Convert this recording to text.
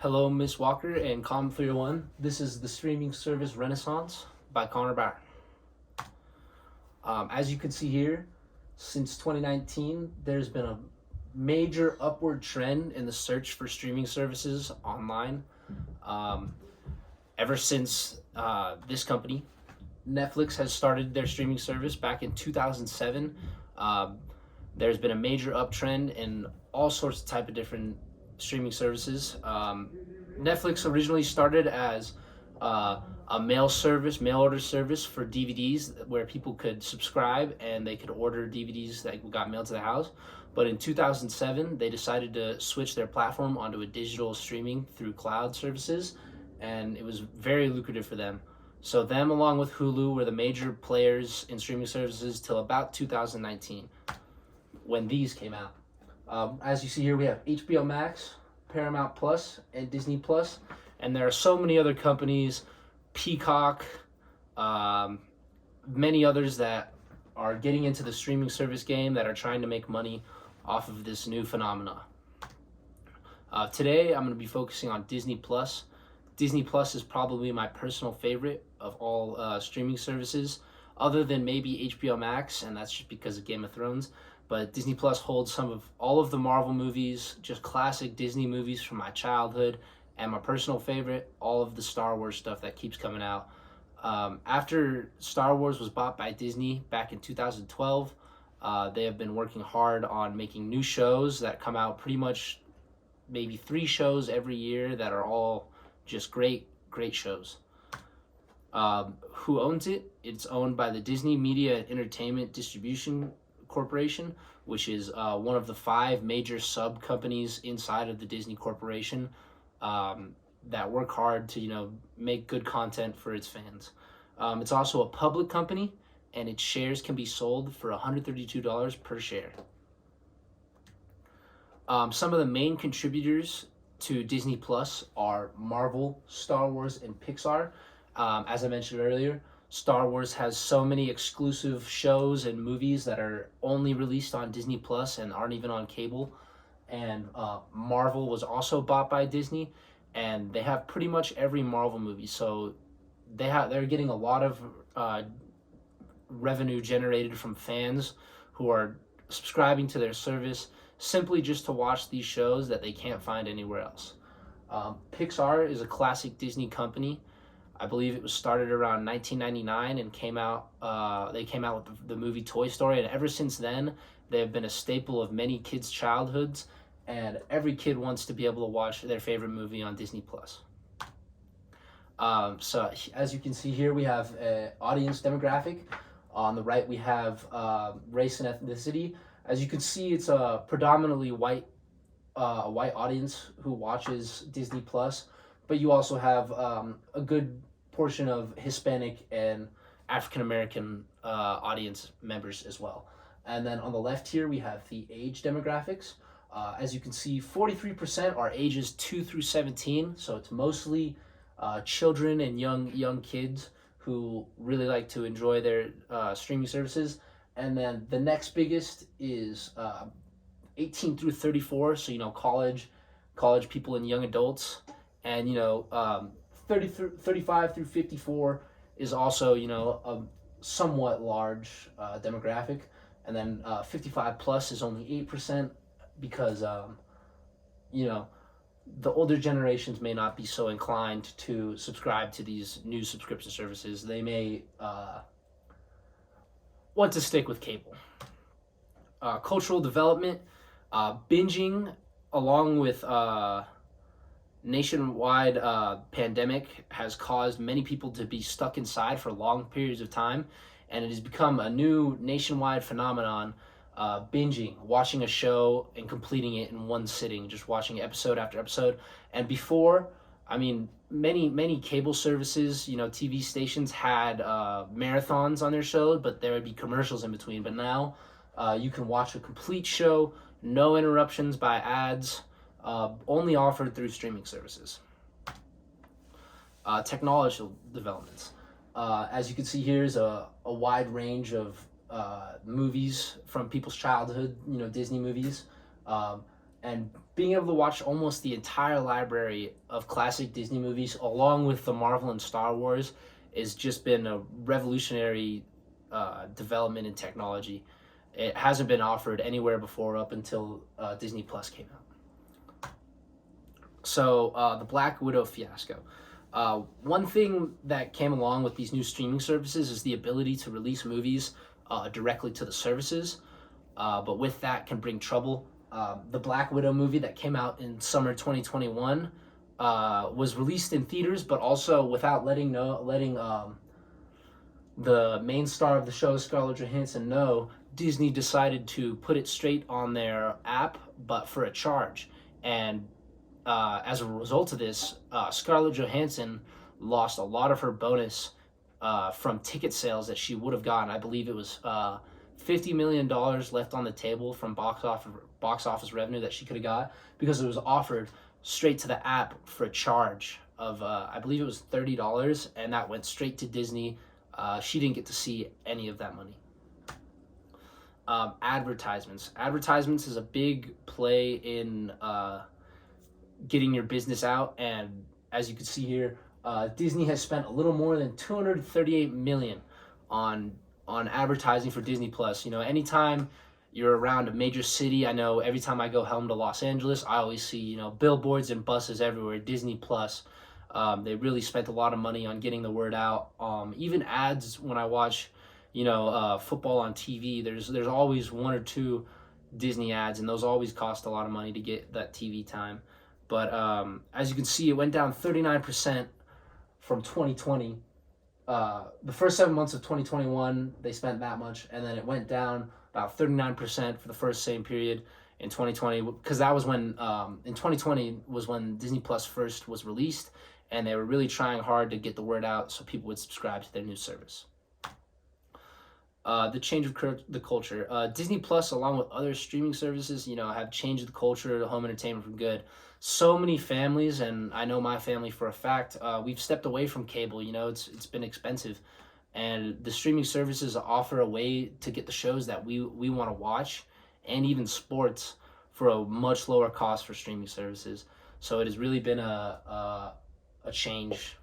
Hello, Miss Walker and Com 301. This is the streaming service Renaissance by Connor Barr. As you can see here, since 2019, there's been a major upward trend in the search for streaming services online. Um, Ever since this company, Netflix, has started their streaming service back in 2007, um, there's been a major uptrend in all sorts of type of different streaming services. Netflix originally started as a mail order service for DVDs where people could subscribe and they could order DVDs that got mailed to the house. But in 2007, they decided to switch their platform onto a digital streaming through cloud services, and it was very lucrative for them. So them, along with Hulu, were the major players in streaming services till about 2019, when these came out. As you see here, we have HBO Max, Paramount Plus, and Disney Plus, and there are so many other companies, Peacock, um, many others that are getting into the streaming service game that are trying to make money off of this new phenomena. Today, I'm going to be focusing on Disney Plus. Disney Plus is probably my personal favorite of all streaming services, other than maybe HBO Max, and that's just because of Game of Thrones. But Disney Plus holds some of all of the Marvel movies, just classic Disney movies from my childhood, and my personal favorite, all of the Star Wars stuff that keeps coming out. After Star Wars was bought by Disney back in 2012, they have been working hard on making new shows that come out pretty much maybe 3 shows every year that are all just great shows. Who owns it? It's owned by the Disney Media and Entertainment Distribution Corporation, which is one of the 5 major sub companies inside of the Disney Corporation that work hard to make good content for its fans. It's also a public company, and its shares can be sold for $132 per share. Some of the main contributors to Disney Plus are Marvel, Star Wars, and Pixar. As I mentioned earlier, Star Wars has so many exclusive shows and movies that are only released on Disney Plus and aren't even on cable. And Marvel was also bought by Disney, and they have pretty much every Marvel movie. So they're getting a lot of revenue generated from fans who are subscribing to their service simply just to watch these shows that they can't find anywhere else. Pixar is a classic Disney company. I believe it was started around 1999 and came out. They came out with the movie Toy Story, and ever since then, they have been a staple of many kids' childhoods. And every kid wants to be able to watch their favorite movie on Disney Plus. So as you can see here, we have an audience demographic. On the right, we have race and ethnicity. As you can see, it's a predominantly white audience who watches Disney Plus, but you also have a good portion of Hispanic and African American audience members as well. And then on the left here, we have the age demographics. As you can see, 43% are ages 2 through 17, so it's mostly children and young kids who really like to enjoy their streaming services. And then the next biggest is 18 through 34, so college people and young adults. And 35 through 54 is also a somewhat large demographic. And then 55 plus is only 8%, because the older generations may not be so inclined to subscribe to these new subscription services. They may want to stick with cable. Cultural development, binging, along with nationwide pandemic, has caused many people to be stuck inside for long periods of time, and it has become a new nationwide phenomenon. Binging, watching a show and completing it in one sitting, just watching episode after episode. And before, many cable services, TV stations had marathons on their shows, but there would be commercials in between. But now you can watch a complete show, no interruptions by ads, only offered through streaming services. Technological developments. As you can see here is a wide range of movies from people's childhood, Disney movies. and being able to watch almost the entire library of classic Disney movies along with the Marvel and Star Wars has just been a revolutionary development in technology. It hasn't been offered anywhere before up until Disney Plus came out. So the Black Widow fiasco. One thing that came along with these new streaming services is the ability to release movies directly to the services, but with that can bring trouble. The Black Widow movie that came out in summer 2021 was released in theaters, but also without letting the main star of the show, Scarlett Johansson, know. Disney decided to put it straight on their app, but for a charge. And as a result of this, Scarlett Johansson lost a lot of her bonus from ticket sales that she would have gotten. I believe it was $50 million left on the table from box office revenue that she could have got because it was offered straight to the app for a charge of I believe it was $30, and that went straight to Disney. She didn't get to see any of that money. Advertisements is a big play in getting your business out, and as you can see here, Disney has spent a little more than $238 million on advertising for Disney Plus. You know, anytime you're around a major city, I know every time I go home to Los Angeles, I always see, you know, billboards and buses everywhere, Disney Plus. They really spent a lot of money on getting the word out. Even ads, when I watch, you know, football on TV, there's always one or two Disney ads, and those always cost a lot of money to get that TV time. But as you can see, it went down 39% from 2020. The first 7 months of 2021, they spent that much, and then it went down about 39% for the first same period in 2020, because that was when, in 2020 was when Disney Plus first was released, and they were really trying hard to get the word out so people would subscribe to their new service. The change of the culture. Disney Plus, along with other streaming services, you know, have changed the culture of home entertainment for good. So many families, and I know my family for a fact, we've stepped away from cable. You know, it's been expensive, and the streaming services offer a way to get the shows that we want to watch, and even sports, for a much lower cost for streaming services. So it has really been a change